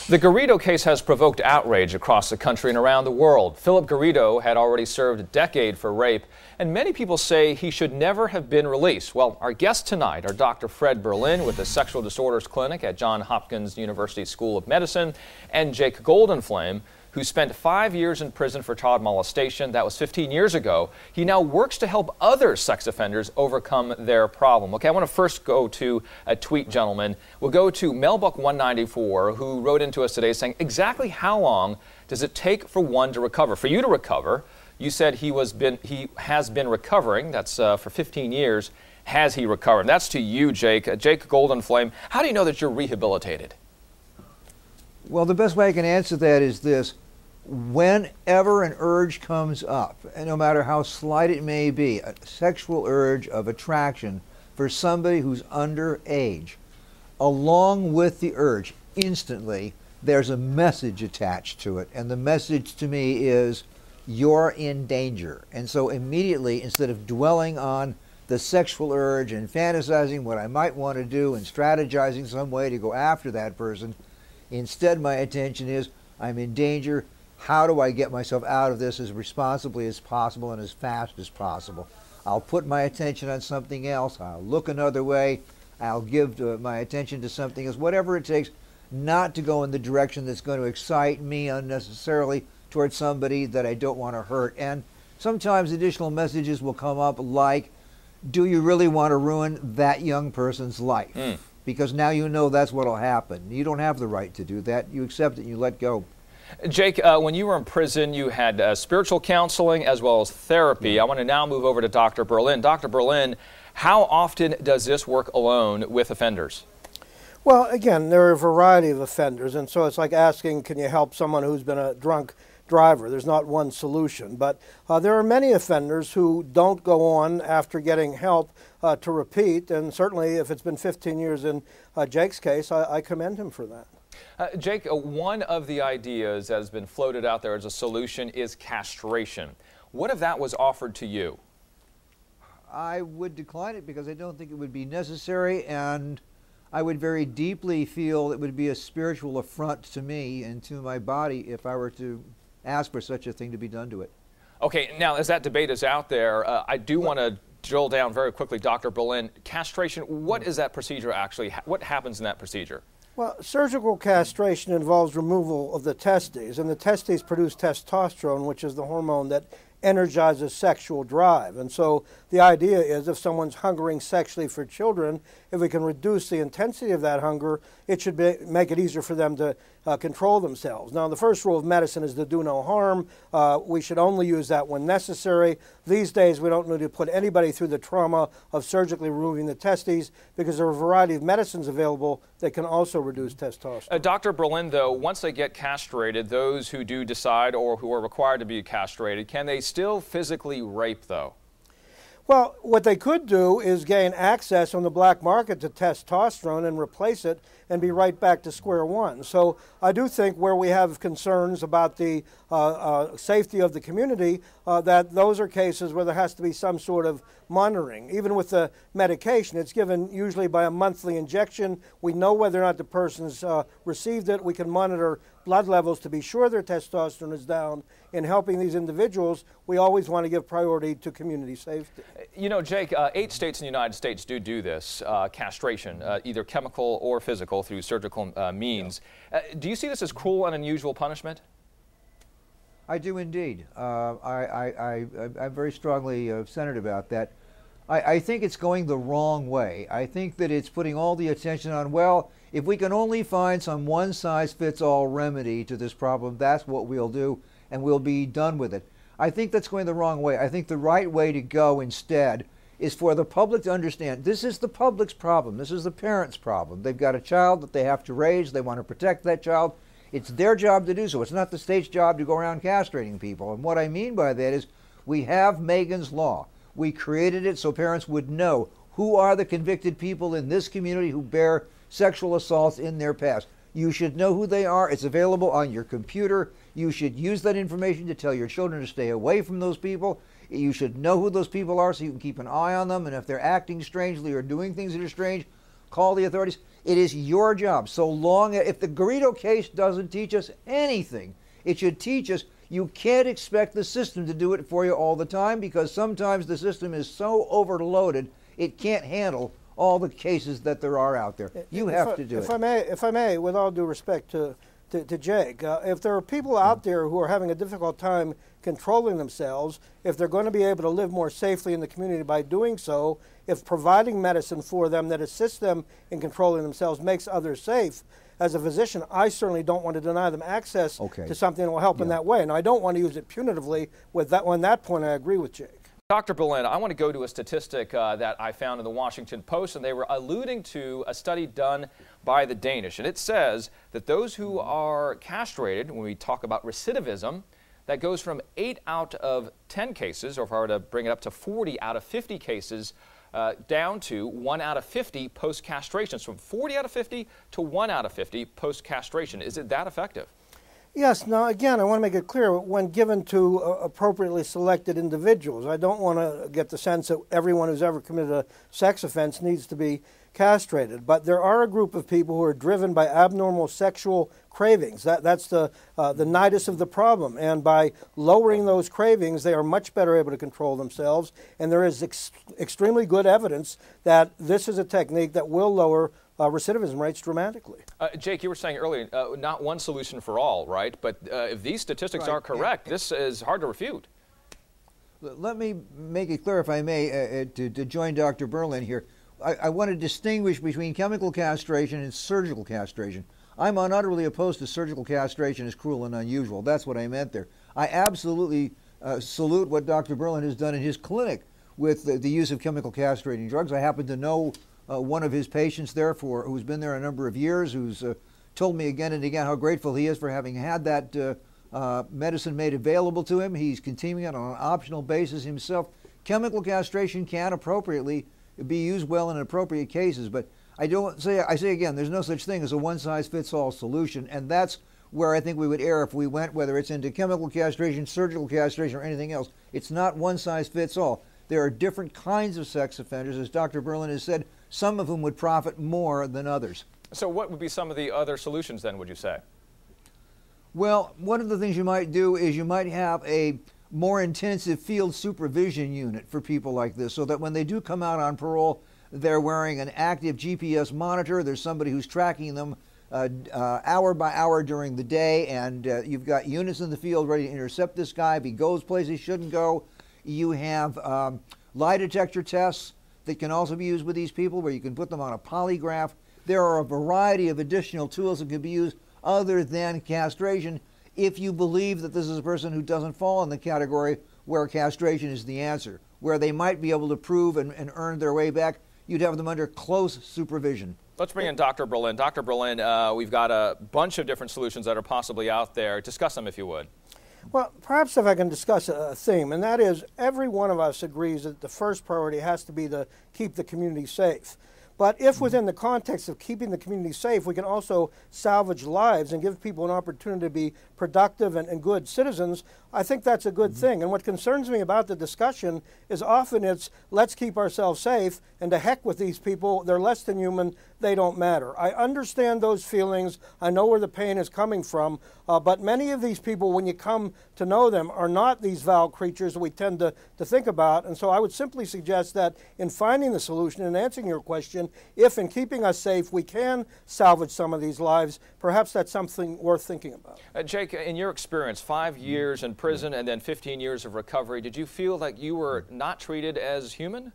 The Garrido case has provoked outrage across the country and around the world. Philip Garrido had already served a decade for rape, and many people say he should never have been released. Well, our guests tonight are Dr. Fred Berlin with the Sexual Disorders Clinic at Johns Hopkins University School of Medicine, and Jake Goldenflame, who spent 5 years in prison for child molestation. That was 15 years ago. He now works to help other sex offenders overcome their problem. Okay, I want to first go to a tweet, gentlemen. We'll go to Melbuck194, who wrote into us today saying, exactly how long does it take for one to recover? For you to recover, you said he has been recovering. That's for 15 years. Has he recovered? That's to you, Jake. Jake Goldenflame, how do you know that you're rehabilitated? Well, the best way I can answer that is this. Whenever an urge comes up, and no matter how slight it may be, a sexual urge of attraction for somebody who's underage, along with the urge, instantly, there's a message attached to it. And the message to me is, you're in danger. And so immediately, instead of dwelling on the sexual urge and fantasizing what I might want to do and strategizing some way to go after that person, instead my attention is, I'm in danger. How do I get myself out of this as responsibly as possible and as fast as possible? I'll put my attention on something else. I'll look another way. I'll give my attention to something else, whatever it takes, not to go in the direction that's going to excite me unnecessarily towards somebody that I don't want to hurt. And sometimes additional messages will come up like, do you really want to ruin that young person's life? Because now you know that's what will happen. You don't have the right to do that. You accept it and you let go. Jake, when you were in prison, you had spiritual counseling as well as therapy. I want to now move over to Dr. Berlin. Dr. Berlin, how often does this work alone with offenders? Well, again, there are a variety of offenders, and so it's like asking, can you help someone who's been a drunk driver? There's not one solution, but there are many offenders who don't go on after getting help to repeat, and certainly if it's been 15 years in Jake's case, I commend him for that. Jake, one of the ideas that has been floated out there as a solution is castration. What if that was offered to you? I would decline it because I don't think it would be necessary, and I would very deeply feel it would be a spiritual affront to me and to my body if I were to ask for such a thing to be done to it. Okay, now as that debate is out there, I do want to drill down very quickly, Dr. Berlin. Castration, what is that procedure actually? What happens in that procedure? Well, surgical castration involves removal of the testes, and the testes produce testosterone, which is the hormone that energizes sexual drive. And so the idea is if someone's hungering sexually for children, if we can reduce the intensity of that hunger, it should make it easier for them to control themselves. Now, the first rule of medicine is to do no harm. We should only use that when necessary. These days, we don't need to put anybody through the trauma of surgically removing the testes because there are a variety of medicines available that can also reduce testosterone. Dr. Berlin, though, once they get castrated, those who do decide or who are required to be castrated, can they still physically rape, though? Well, what they could do is gain access on the black market to testosterone and replace it and be right back to square one. So I do think where we have concerns about the safety of the community, that those are cases where there has to be some sort of monitoring. Even with the medication, it's given usually by a monthly injection. We know whether or not the person's received it. We can monitor blood levels to be sure their testosterone is down. In helping these individuals, we always want to give priority to community safety. You know, Jake, 8 states in the United States do this, castration, either chemical or physical through surgical means. Do you see this as cruel and unusual punishment? I do indeed. I'm very strongly centered about that. I think it's going the wrong way. I think that it's putting all the attention on, well, if we can only find some one-size-fits-all remedy to this problem, that's what we'll do, and we'll be done with it. I think that's going the wrong way. I think the right way to go instead is for the public to understand this is the public's problem. This is the parents' problem. They've got a child that they have to raise. They want to protect that child. It's their job to do so. It's not the state's job to go around castrating people. And what I mean by that is we have Megan's Law. We created it so parents would know who are the convicted people in this community who bear sexual assaults in their past. You should know who they are. It's available on your computer. You should use that information to tell your children to stay away from those people. You should know who those people are so you can keep an eye on them. And if they're acting strangely or doing things that are strange, call the authorities. It is your job. So long, if the Garrido case doesn't teach us anything, it should teach us you can't expect the system to do it for you all the time, because sometimes the system is so overloaded it can't handle all the cases that there are out there. You have to do it. If I may, with all due respect to Jake, if there are people out there who are having a difficult time controlling themselves, if they're going to be able to live more safely in the community by doing so, if providing medicine for them that assists them in controlling themselves makes others safe, as a physician, I certainly don't want to deny them access to something that will help in that way. And I don't want to use it punitively. With that, on that point, I agree with Jake. Dr. Berlin, I want to go to a statistic that I found in the Washington Post, and they were alluding to a study done by the Danish. And it says that those who are castrated, when we talk about recidivism, that goes from 8 out of 10 cases, or if I were to bring it up to 40 out of 50 cases, down to 1 out of 50 post-castration. So from 40 out of 50 to 1 out of 50 post-castration. Is it that effective? Yes. Now, again, I want to make it clear, when given to appropriately selected individuals. I don't want to get the sense that everyone who's ever committed a sex offense needs to be castrated. But there are a group of people who are driven by abnormal sexual cravings. That's the nidus of the problem. And by lowering those cravings, they are much better able to control themselves. And there is extremely good evidence that this is a technique that will lower recidivism rates dramatically. Jake, you were saying earlier, not one solution for all, right? But if these statistics are correct, this is hard to refute. Let me make it clear, if I may, to join Dr. Berlin here. I want to distinguish between chemical castration and surgical castration. I'm utterly opposed to surgical castration as cruel and unusual. That's what I meant there. I absolutely salute what Dr. Berlin has done in his clinic with the use of chemical castrating drugs. I happen to know one of his patients there who's been there a number of years, who's told me again and again how grateful he is for having had that medicine made available to him. He's continuing it on an optional basis himself. Chemical castration can appropriately be used well in appropriate cases, but I say again, there's no such thing as a one-size-fits-all solution, and that's where I think we would err if we went, whether it's into chemical castration, surgical castration, or anything else. It's not one-size-fits-all. There are different kinds of sex offenders, as Dr. Berlin has said, some of whom would profit more than others. So what would be some of the other solutions then, would you say? Well, one of the things you might do is you might have a more intensive field supervision unit for people like this, so that when they do come out on parole, they're wearing an active GPS monitor. There's somebody who's tracking them hour by hour during the day, and you've got units in the field ready to intercept this guy if he goes places he shouldn't go. You have lie detector tests that can also be used with these people, where you can put them on a polygraph. There are a variety of additional tools that can be used other than castration if you believe that this is a person who doesn't fall in the category where castration is the answer, where they might be able to prove and earn their way back. You'd have them under close supervision. Let's bring in Dr. Berlin. Dr. Berlin, we've got a bunch of different solutions that are possibly out there. Discuss them if you would. Well, perhaps if I can discuss a theme, and that is every one of us agrees that the first priority has to be to keep the community safe. But if within the context of keeping the community safe, we can also salvage lives and give people an opportunity to be productive and good citizens, I think that's a good thing. And what concerns me about the discussion is often it's, let's keep ourselves safe, and to heck with these people, they're less than human, they don't matter. I understand those feelings, I know where the pain is coming from, but many of these people, when you come to know them, are not these vile creatures that we tend to think about. And so I would simply suggest that in finding the solution and answering your question, if in keeping us safe we can salvage some of these lives, perhaps that's something worth thinking about. Jake, in your experience, 5 years in prison and then 15 years of recovery, did you feel like you were not treated as human?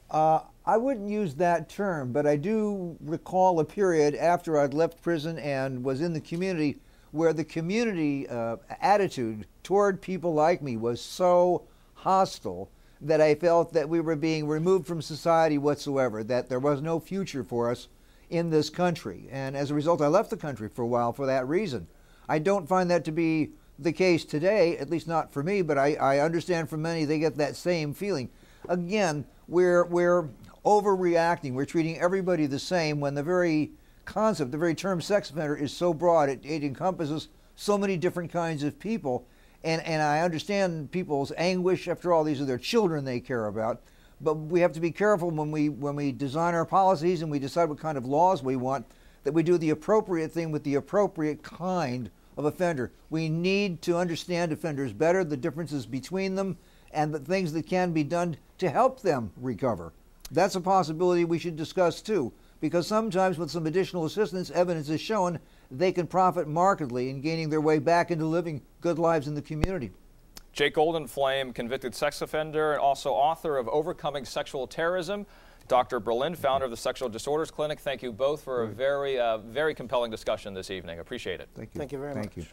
I wouldn't use that term, but I do recall a period after I'd left prison and was in the community where the community attitude toward people like me was so hostile that I felt that we were being removed from society whatsoever, that there was no future for us in this country. And as a result, I left the country for a while for that reason. I don't find that to be the case today, at least not for me, but I understand from many they get that same feeling. Again, we're overreacting. We're treating everybody the same when the very concept, the very term sex offender is so broad. It encompasses so many different kinds of people. And I understand people's anguish. After all, these are their children they care about. But we have to be careful when we design our policies and we decide what kind of laws we want, that we do the appropriate thing with the appropriate kind of offender. We need to understand offenders better, the differences between them, and the things that can be done to help them recover. That's a possibility we should discuss too, because sometimes with some additional assistance, evidence is shown they can profit markedly in gaining their way back into living good lives in the community. Jake Goldenflame, convicted sex offender and also author of Overcoming Sexual Terrorism. Dr. Berlin, founder of the Sexual Disorders Clinic. Thank you both for a very compelling discussion this evening. Appreciate it. Thank you. Thank you very much. Thank you.